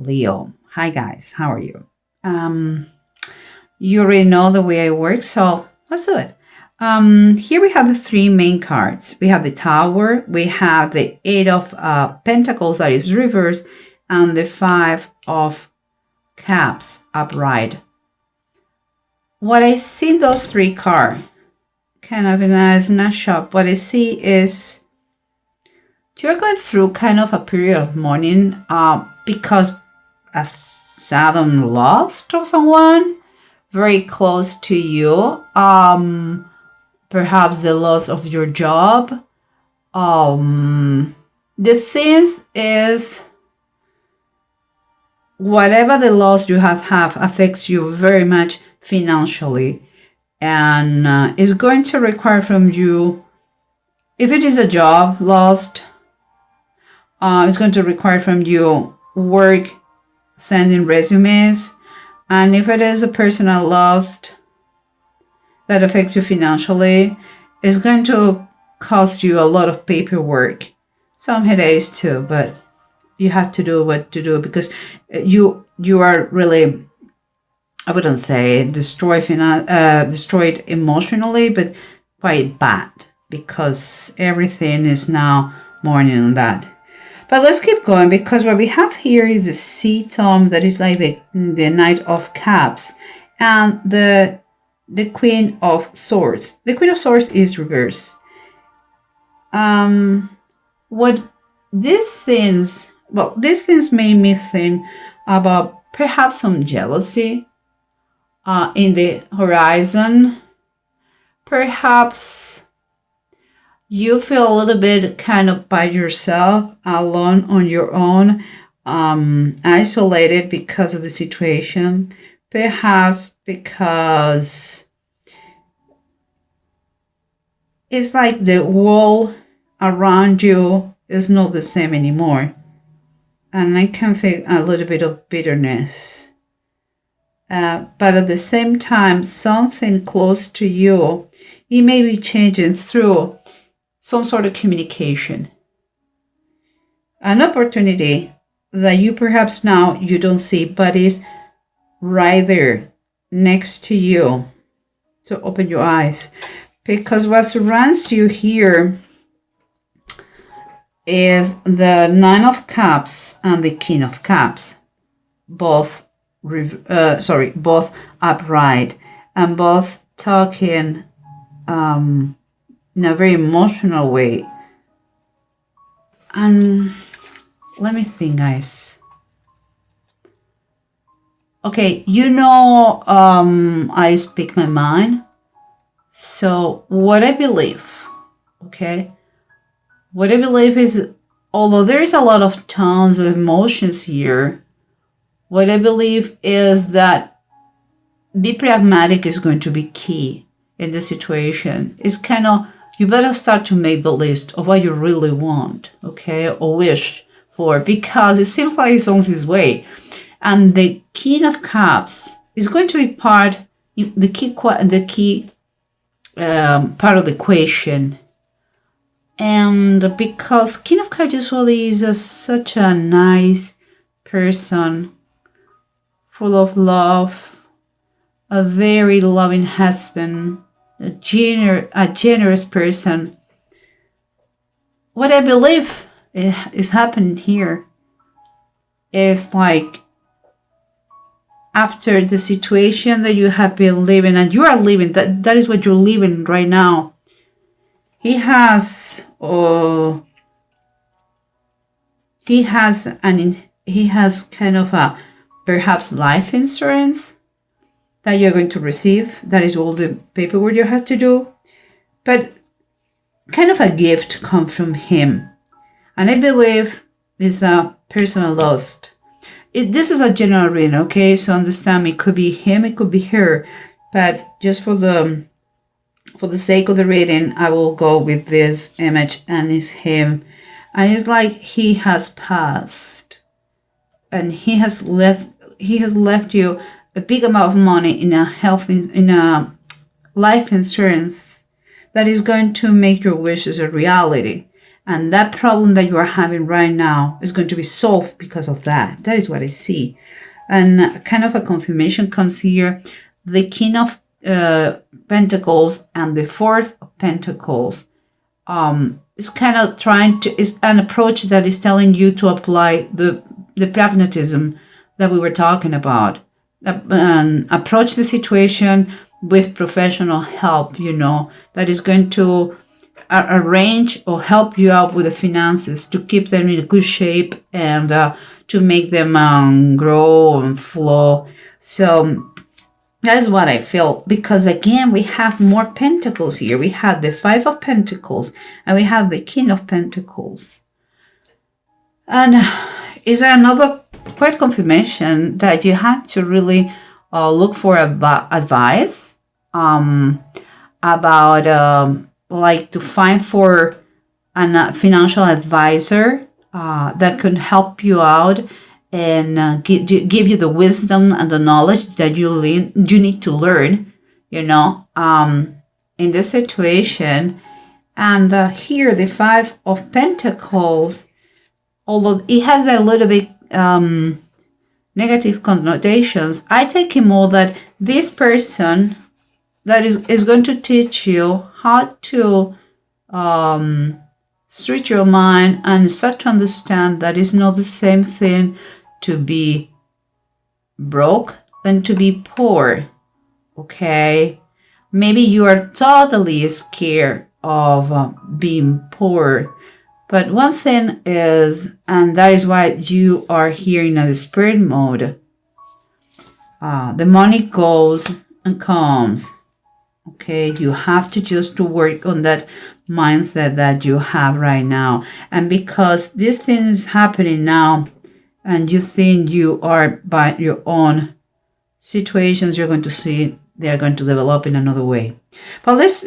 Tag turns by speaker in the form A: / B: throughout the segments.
A: Leo. Hi guys, how are you? Um, you already know the way I work, so let's do it. Here we have the three main cards. We have the Tower, we have the Eight of Pentacles, that is reverse, and the Five of Cups upright. What I see in those three cards, kind of in a snapshot, what I see is you're going through kind of a period of mourning because a sudden loss of someone very close to you. Perhaps the loss of your job. The thing is, whatever the loss you have affects you very much financially, and is going to require from you, if it is a job lost, it's going to require from you work, sending resumes, and if it is a personal loss that affects you financially, it's going to cost you a lot of paperwork, some headaches too, but you have to do what to do because you are really, I wouldn't say destroyed emotionally, but quite bad because everything is now mourning on that. But let's keep going because what we have here is the Sea Tome, that is like the Knight of Cups, and the Queen of Swords. The Queen of Swords is reverse. What these things made me think about perhaps some jealousy in the horizon. Perhaps you feel a little bit kind of by yourself, alone on your own, isolated because of the situation. Perhaps because it's like the world around you is not the same anymore. And I can feel a little bit of bitterness. But at the same time, something close to you, it may be changing through some sort of communication. An opportunity that you perhaps now you don't see, but is right there next to you to open your eyes. Because what surrounds you here is the Nine of Cups and the King of Cups, both upright, and both talking in a very emotional way. And let me think, guys. Okay, I speak my mind. So what I believe, what I believe is, although there is a lot of tones of emotions here, what I believe is that be pragmatic is going to be key in the situation. It's kind of, you better start to make the list of what you really want, or wish for, because it seems like it's on its way. And the King of Cups is going to be the key part of the equation. And because King of Cups usually is such a nice person, full of love, a very loving husband, a generous person. What I believe is happening here is like, after the situation that you have been living and you are living, that is what you're living right now. He has kind of a perhaps life insurance that you're going to receive. That is all the paperwork you have to do. But kind of a gift comes from him. And I believe this a personal lost. This is a general reading, so understand me. It could be him, it could be her. But just for the sake of the reading, I will go with this image, and it's him. And it's like he has passed. And he has left you a big amount of money in a life insurance that is going to make your wishes a reality. And that problem that you are having right now is going to be solved because of that. That is what I see. And kind of a confirmation comes here. The King of Pentacles and the Fourth of Pentacles is kind of is an approach that is telling you to apply the pragmatism that we were talking about. Approach the situation with professional help, that is going to arrange or help you out with the finances to keep them in good shape and to make them grow and flow. So that is what I feel, because again, we have more pentacles here. We have the Five of Pentacles and we have the King of Pentacles. And is another quite confirmation that you had to really look for advice about like to find for a financial advisor that could help you out and give you the wisdom and the knowledge that you need to learn, in this situation. And here, the Five of Pentacles, although it has a little bit negative connotations, I take it more that this person that is going to teach you how to switch your mind and start to understand that it's not the same thing to be broke than to be poor. Okay? Maybe you are totally scared of being poor. But one thing is, and that is why you are here in a spirit mode, the money goes and comes. Okay, you have to just to work on that mindset that you have right now. And because this thing is happening now, and you think you are by your own situations, you're going to see they are going to develop in another way. But let's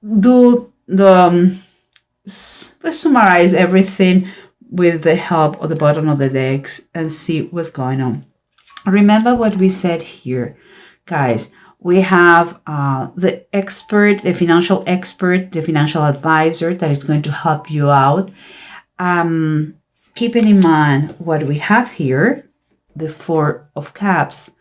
A: do the let's summarize everything with the help of the bottom of the decks and see what's going on. Remember what we said here, guys. We have the expert, the financial expert, the financial advisor that is going to help you out. Keeping in mind what we have here, the Four of Cups.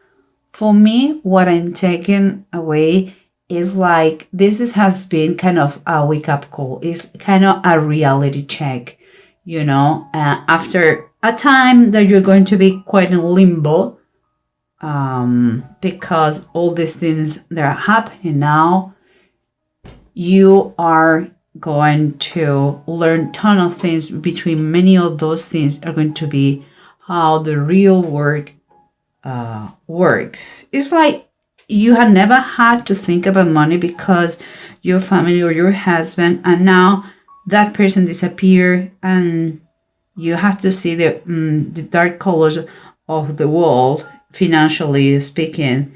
A: For me, what I'm taking away is like has been kind of a wake-up call. It's kind of a reality check, after a time that you're going to be quite in limbo, because all these things that are happening now, you are going to learn a ton of things. Between many of those things are going to be how the real work works. It's like you had never had to think about money because your family or your husband, and now that person disappeared, and you have to see the dark colors of the world, financially speaking.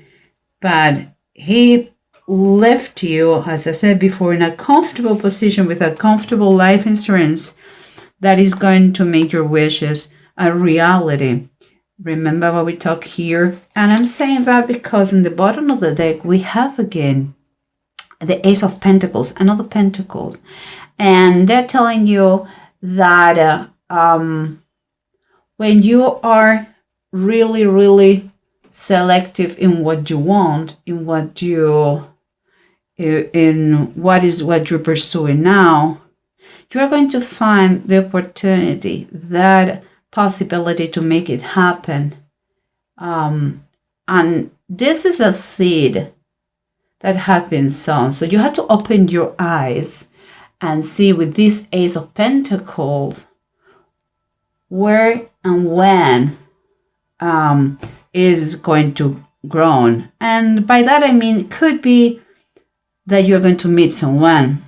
A: But he left you, as I said before, in a comfortable position with a comfortable life insurance that is going to make your wishes a reality. Remember what we talk here? And I'm saying that because in the bottom of the deck, we have again the Ace of Pentacles, another Pentacles. And they're telling you that when you are really, really selective in what you want, in what you're pursuing now, you are going to find the opportunity, that possibility to make it happen. And this is a seed that has been sown. So you have to open your eyes and see with this Ace of Pentacles where and when is going to grow. And by that I mean, it could be that you're going to meet someone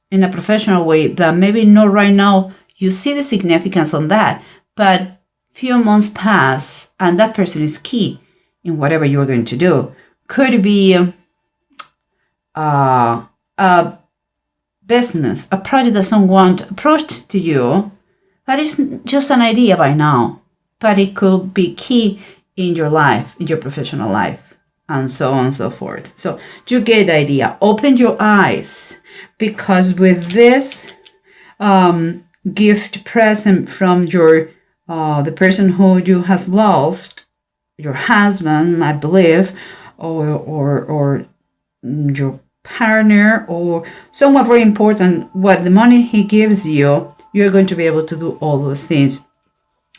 A: in a professional way that maybe not right now you see the significance on that, but few months pass and that person is key in whatever you're going to do. Could be a business, a project that someone approached to you that is just an idea by now, but it could be key in your life, in your professional life, and so on and so forth. So you get the idea. Open your eyes, because with this gift present from your the person who you has lost, your husband, I believe, or your partner, or someone very important. What the money he gives you, you're going to be able to do all those things.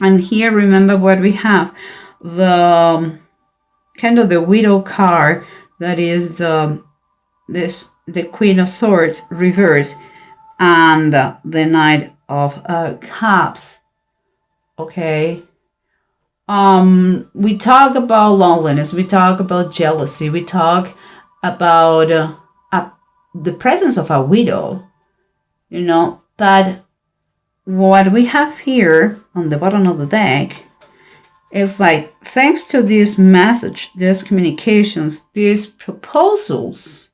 A: And here, remember what we have, the kind of the widow card, that is the Queen of Swords reverse, and the Knight of Cups. Okay. We talk about loneliness, we talk about jealousy, we talk about the presence of a widow, but what we have here on the bottom of the deck is like, thanks to this message, these communications, these proposals,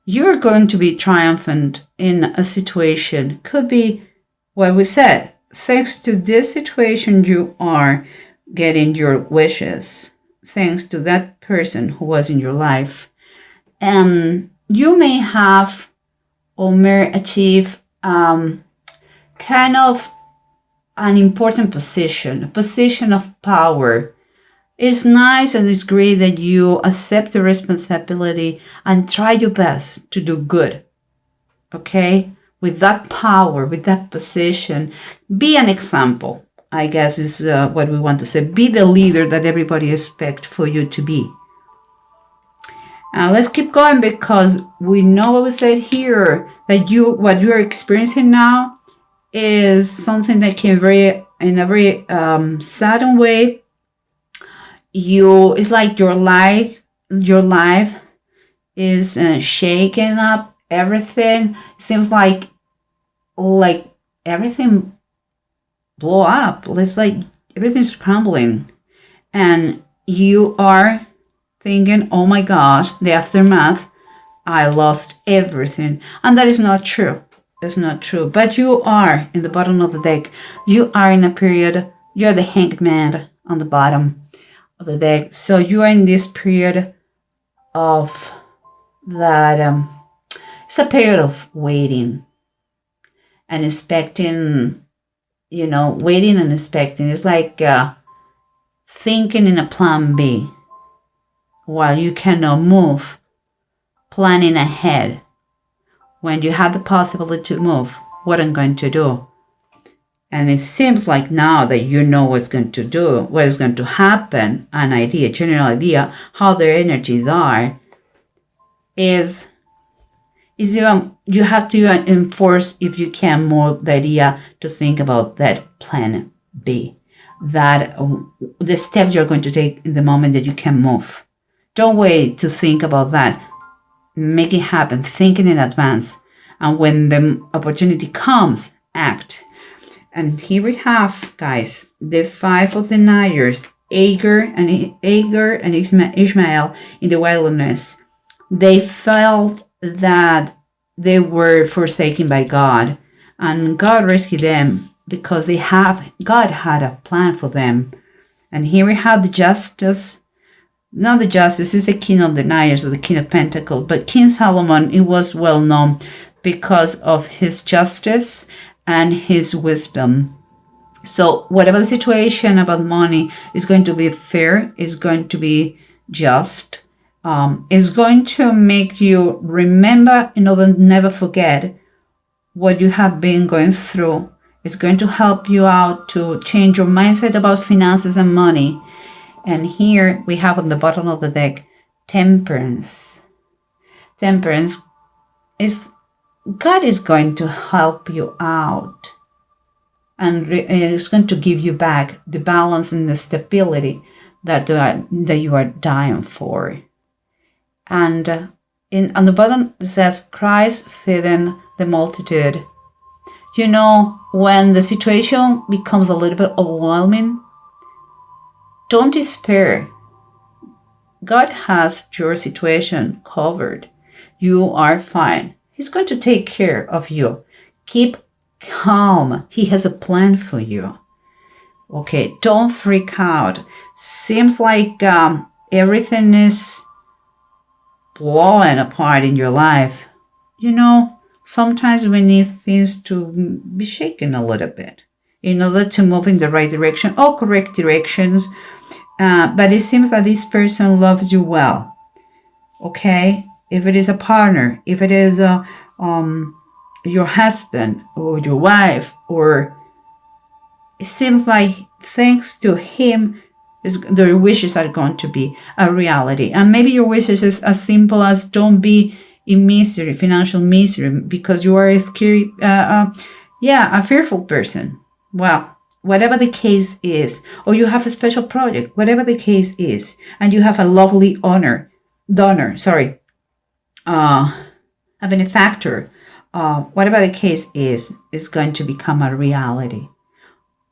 A: you're going to be triumphant in a situation. Could be what we said. Thanks to this situation, you are getting your wishes. Thanks to that person who was in your life. And you may have or may achieve kind of an important position, a position of power. It's nice and it's great that you accept the responsibility and try your best to do good. Okay? With that power, with that position, be an example, I guess is what we want to say. Be the leader that everybody expects for you to be. Let's keep going, because we know what we said here, that what you are experiencing now is something that came in a very sudden way. It's like your life is shaking up. Everything seems like everything blow up. It's like everything's crumbling, and you are thinking, oh my God, the aftermath, I lost everything. And that is not true. It's not true. But you are in the bottom of the deck. You are in a period, you're the hanged man on the bottom of the deck. So you are in this period of that, it's a period of waiting and expecting, waiting and expecting. It's like thinking in a plan B while you cannot move, planning ahead. When you have the possibility to move, what I'm going to do. And it seems like now that you know what's going to do, what is going to happen, an idea, general idea, how their energies are, is even, you have to enforce, if you can, more the idea to think about that plan B, that the steps you're going to take in the moment that you can move. Don't wait to think about that. Make it happen, thinking in advance. And when the opportunity comes, act. And here we have, guys, the 5 of the Knights, Agar and Ishmael in the wilderness. They felt that they were forsaken by God, and God rescued them because God had a plan for them. And here we have the justice. Not the justice, is the king of the Knights, or the king of Pentacles, but King Solomon, it was well known because of his justice and his wisdom. So whatever the situation about money is going to be fair, is going to be just, is going to make you remember, never forget what you have been going through. It's going to help you out to change your mindset about finances and money. And here we have on the bottom of the deck, Temperance. Temperance is, God is going to help you out. And it's going to give you back the balance and the stability that you are dying for. And on the bottom it says, Christ feeding the multitude. When the situation becomes a little bit overwhelming, don't despair. God has your situation covered. You are fine. He's going to take care of you. Keep calm. He has a plan for you. Okay, don't freak out. Seems like everything is blowing apart in your life. sometimes we need things to be shaken a little bit in order to move in the right direction or correct directions. But it seems that this person loves you well. Okay? If it is a partner, if it is your husband or your wife, or it seems like thanks to him, their wishes are going to be a reality. And maybe your wishes is as simple as don't be in misery, financial misery, because you are a scary, a fearful person. Well, whatever the case is, or you have a special project, whatever the case is, and you have a lovely donor, a benefactor, whatever the case is going to become a reality.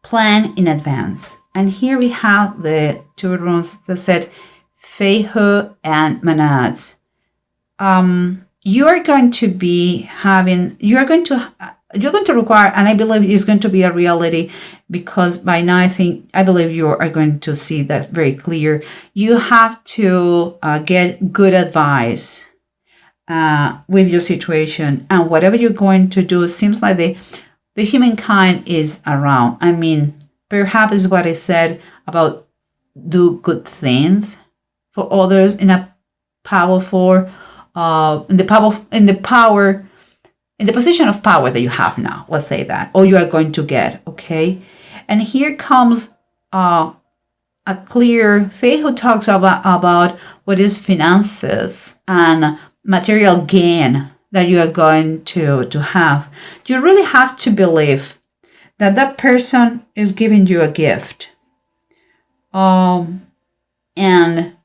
A: Plan in advance. And here we have the two runes that said Feihu and Manads. You're going to require, and I believe it's going to be a reality, because by now I believe you are going to see that very clear. You have to get good advice with your situation, and whatever you're going to do, seems like the humankind is around. I mean, perhaps is what I said about do good things for others in a powerful, in the position of power that you have now, let's say that, or you are going to get, okay? And here comes a clear faith who talks about what is finances and material gain that you are going to have. You really have to believe that that person is giving you a gift. And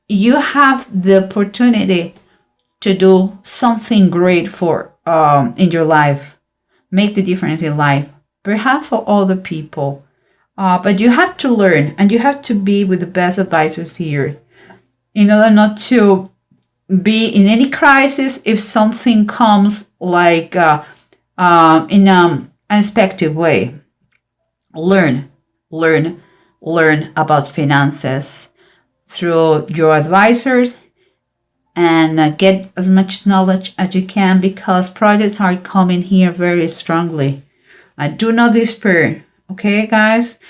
A: you have the opportunity to do something great for in your life, make the difference in life, perhaps for other people. But you have to learn, and you have to be with the best advisors here in order not to be in any crisis if something comes like in an unexpected way. Learn about finances through your advisors, and get as much knowledge as you can, because projects are coming here very strongly. Do not despair, okay, guys?